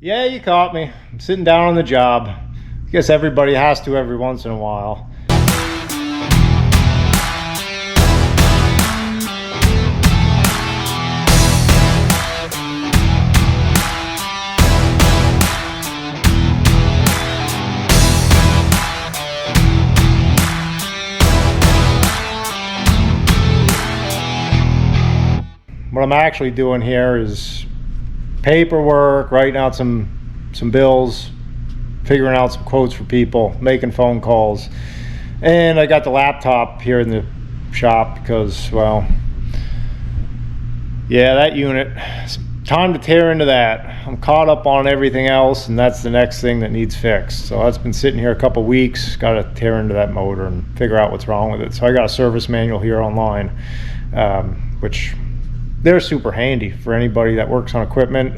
Yeah, you caught me. I'm sitting down on the job. I guess everybody has to every once in a while. What I'm actually doing here is paperwork, writing out some bills, figuring out some quotes for people, making phone calls. And I got the laptop here in the shop because, well, yeah, that unit, it's time to tear into that. I'm caught up on everything else, and that's the next thing that needs fixed. So that's been sitting here a couple weeks. Got to tear into that motor and figure out what's wrong with it. So I got a service manual here online, which they're super handy for anybody that works on equipment.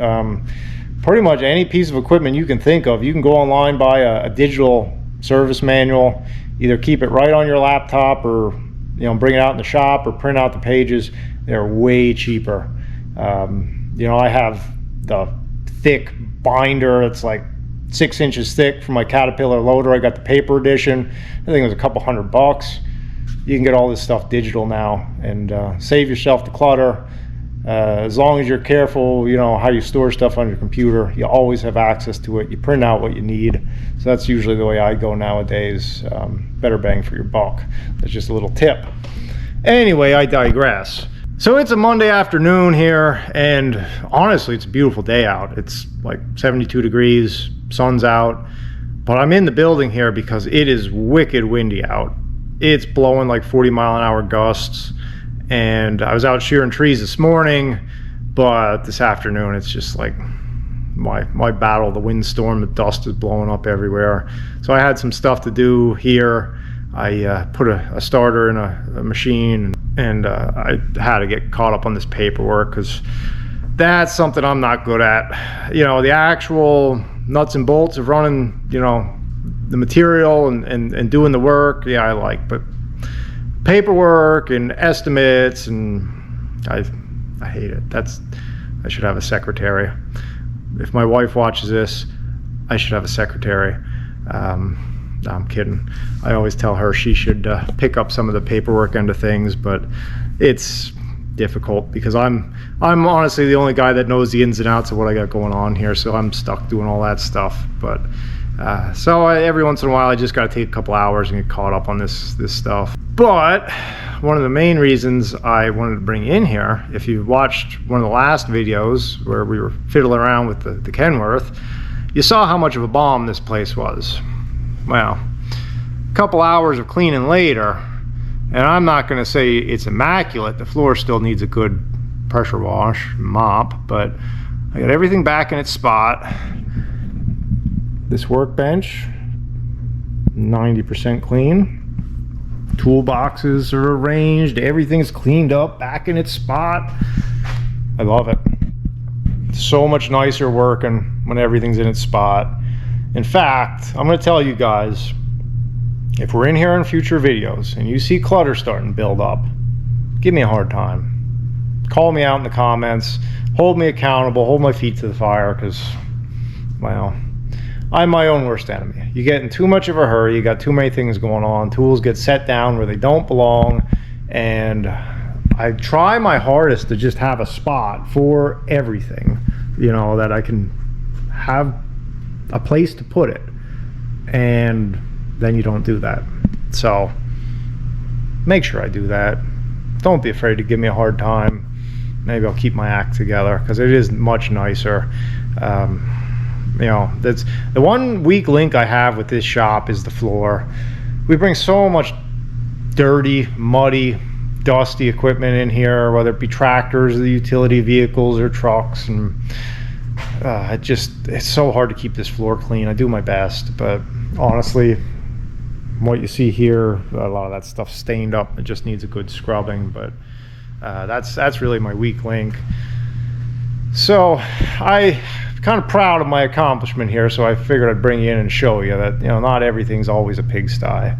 Pretty much any piece of equipment you can think of, you can go online, buy a digital service manual, either keep it right on your laptop or bring it out in the shop or print out the pages. They're way cheaper. I have the thick binder that's like 6 inches thick for my Caterpillar loader. I got the paper edition. I think it was a couple $100. You can get all this stuff digital now and save yourself the clutter. As long as you're careful, how you store stuff on your computer, you always have access to it. You print out what you need. So that's usually the way I go nowadays. Better bang for your buck. That's just a little tip. Anyway, I digress. So it's a Monday afternoon here, and honestly, it's a beautiful day out. It's like 72 degrees, sun's out, but I'm in the building here because it is wicked windy out. It's blowing like 40-mile-an-hour gusts. And I was out shearing trees this morning, but this afternoon it's just like my battle, the windstorm, the dust is blowing up everywhere. So I had some stuff to do here. I put a starter in a machine, and I had to get caught up on this paperwork because that's something I'm not good at. The actual nuts and bolts of running, the material and doing the work, yeah, I like, but paperwork and estimates, and I hate it. I should have a secretary. If my wife watches this, I should have a secretary. No, I'm kidding. I always tell her she should pick up some of the paperwork end of things, but it's difficult because I'm honestly the only guy that knows the ins and outs of what I got going on here, so I'm stuck doing all that stuff. But so every once in a while I just got to take a couple hours and get caught up on this stuff. But one of the main reasons I wanted to bring in here, if you watched one of the last videos where we were fiddling around with the Kenworth, you saw how much of a bomb this place was. Well, a couple hours of cleaning later, and I'm not going to say it's immaculate. The floor still needs a good pressure wash, mop, but I got everything back in its spot. This workbench, 90% clean. Toolboxes are arranged, everything's cleaned up, back in its spot. I love it. It's so much nicer working when everything's in its spot. In fact, I'm going to tell you guys, if we're in here in future videos and you see clutter starting to build up, give me a hard time. Call me out in the comments, hold me accountable, hold my feet to the fire, because, well, I'm my own worst enemy. You get in too much of a hurry, you got too many things going on, tools get set down where they don't belong, and I try my hardest to just have a spot for everything, that I can have a place to put it, and then you don't do that. So make sure I do that. Don't be afraid to give me a hard time. Maybe I'll keep my act together because it is much nicer. That's the one weak link I have with this shop is the floor. We bring so much dirty, muddy, dusty equipment in here, whether it be tractors, the utility vehicles, or trucks, and it's so hard to keep this floor clean. I do my best, but honestly, what you see here, a lot of that stuff stained up. It just needs a good scrubbing, but that's really my weak link. So I'm kind of proud of my accomplishment here, so I figured I'd bring you in and show you that not everything's always a pigsty.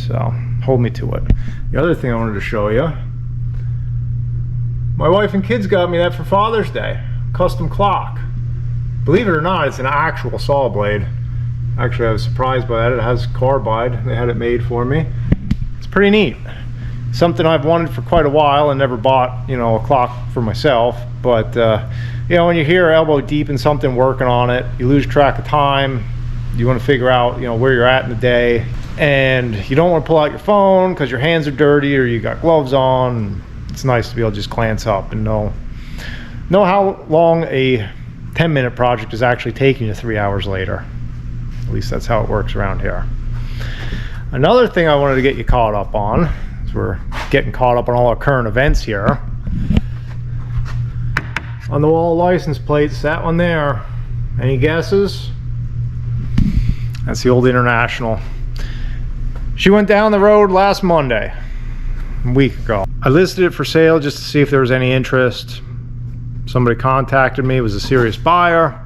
So hold me to it. The other thing I wanted to show you, my wife and kids got me that for Father's Day, custom clock. Believe it or not, it's an actual saw blade. Actually, I was surprised by that. It has carbide. They had it made for me. It's pretty neat. Something I've wanted for quite a while and never bought, you know, a clock for myself. But you know, when you're here elbow deep in something working on it, you lose track of time. You want to figure out, you know, where you're at in the day, and you don't want to pull out your phone because your hands are dirty or you got gloves on. It's nice to be able to just glance up and know how long a 10-minute project is actually taking you 3 hours later. At least that's how it works around here. Another thing I wanted to get you caught up on, as we're getting caught up on all our current events here. On the wall license plates, that one there, any guesses? That's the old International. She went down the road last Monday, a week ago. I listed it for sale just to see if there was any interest. Somebody contacted me, was a serious buyer,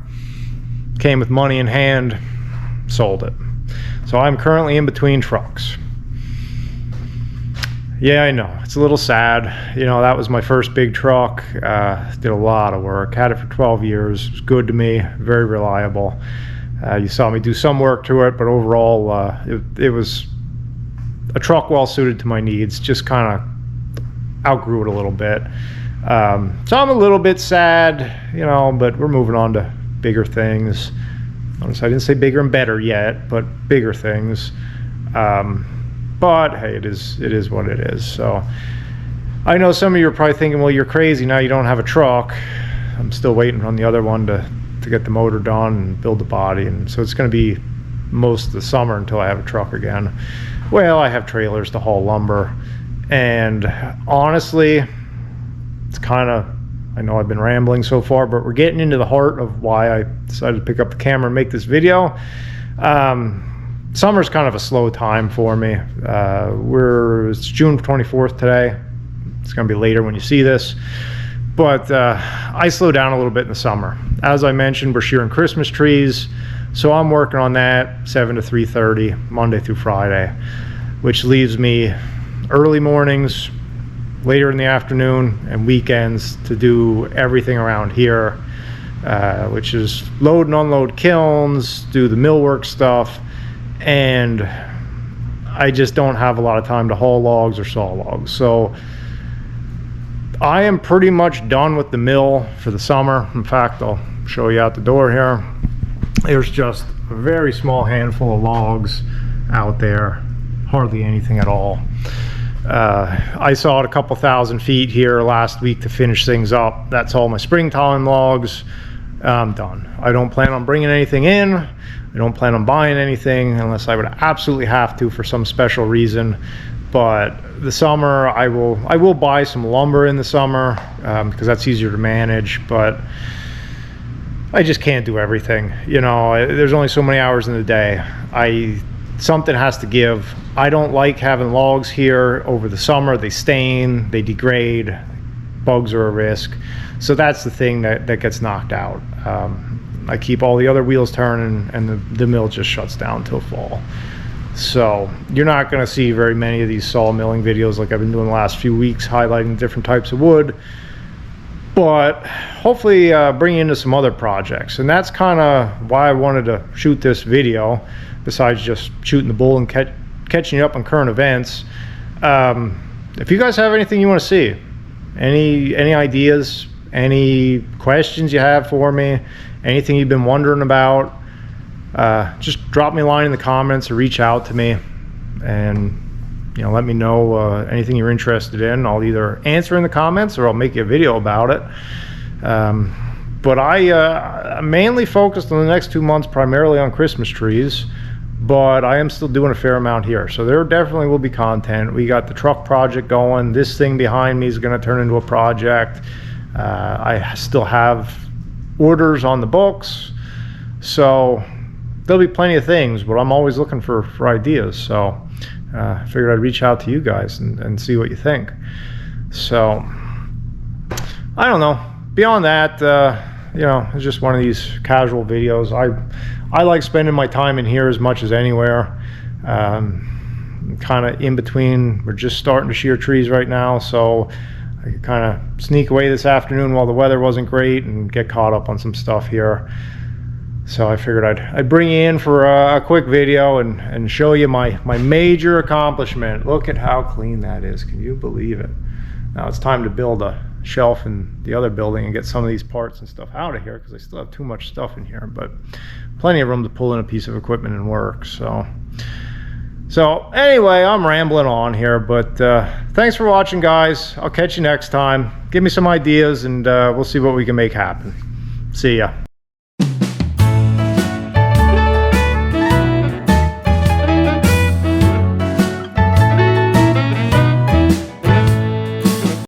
came with money in hand, sold it. So I'm currently in between trucks. Yeah, I know, it's a little sad. You know, that was my first big truck. Did a lot of work, had it for 12 years. It was good to me, very reliable. You saw me do some work to it, but overall it was a truck well suited to my needs. Just kind of outgrew it a little bit. So I'm a little bit sad, you know, but we're moving on to bigger things. Notice I didn't say bigger and better yet, but bigger things. But hey, it is what it is. So I know some of you are probably thinking, well, you're crazy, now you don't have a truck. I'm still waiting on the other one to get the motor done and build the body, and so it's going to be most of the summer until I have a truck again. Well, I have trailers to haul lumber, and honestly, it's kind of, I know I've been rambling so far, but we're getting into the heart of why I decided to pick up the camera and make this video. Summer's kind of a slow time for me. It's June 24th today. It's going to be later when you see this, but I slow down a little bit in the summer. As I mentioned, we're shearing Christmas trees, so I'm working on that 7 to 3:30 Monday through Friday, which leaves me early mornings, later in the afternoon, and weekends to do everything around here, which is load and unload kilns, do the millwork stuff, and I just don't have a lot of time to haul logs or saw logs. So I am pretty much done with the mill for the summer. In fact, I'll show you out the door here. There's just a very small handful of logs out there, hardly anything at all. I sawed a couple thousand feet here last week to finish things up. That's all my springtime logs. I'm done. I don't plan on bringing anything in. I don't plan on buying anything unless I would absolutely have to for some special reason. But the summer, I will buy some lumber in the summer because that's easier to manage. But I just can't do everything. You know, there's only so many hours in the day. Something has to give. I don't like having logs here over the summer. They stain, they degrade, bugs are a risk. So that's the thing that gets knocked out. I keep all the other wheels turning, and the mill just shuts down till fall. So you're not going to see very many of these saw milling videos like I've been doing the last few weeks, highlighting different types of wood, but hopefully bring you into some other projects. And that's kind of why I wanted to shoot this video, besides just shooting the bull and catching you up on current events. If you guys have anything you want to see, any ideas, any questions you have for me, anything you've been wondering about, just drop me a line in the comments or reach out to me, and let me know anything you're interested in. I'll either answer in the comments or I'll make you a video about it. But I'm mainly focused on the next 2 months primarily on Christmas trees, but I am still doing a fair amount here, so there definitely will be content. We got the truck project going. This thing behind me is going to turn into a project. I still have orders on the books, so there'll be plenty of things, but I'm always looking for ideas. So I figured I'd reach out to you guys and see what you think. So I don't know. Beyond that, it's just one of these casual videos. I like spending my time in here as much as anywhere. Kind of in between. We're just starting to shear trees right now, so I could kind of sneak away this afternoon while the weather wasn't great and get caught up on some stuff here. So I figured I'd bring you in for a quick video and show you my major accomplishment. Look at how clean that is. Can you believe it? Now it's time to build a shelf in the other building and get some of these parts and stuff out of here, because I still have too much stuff in here, but plenty of room to pull in a piece of equipment and work. So anyway, I'm rambling on here, but thanks for watching, guys. I'll catch you next time. Give me some ideas and we'll see what we can make happen. See ya.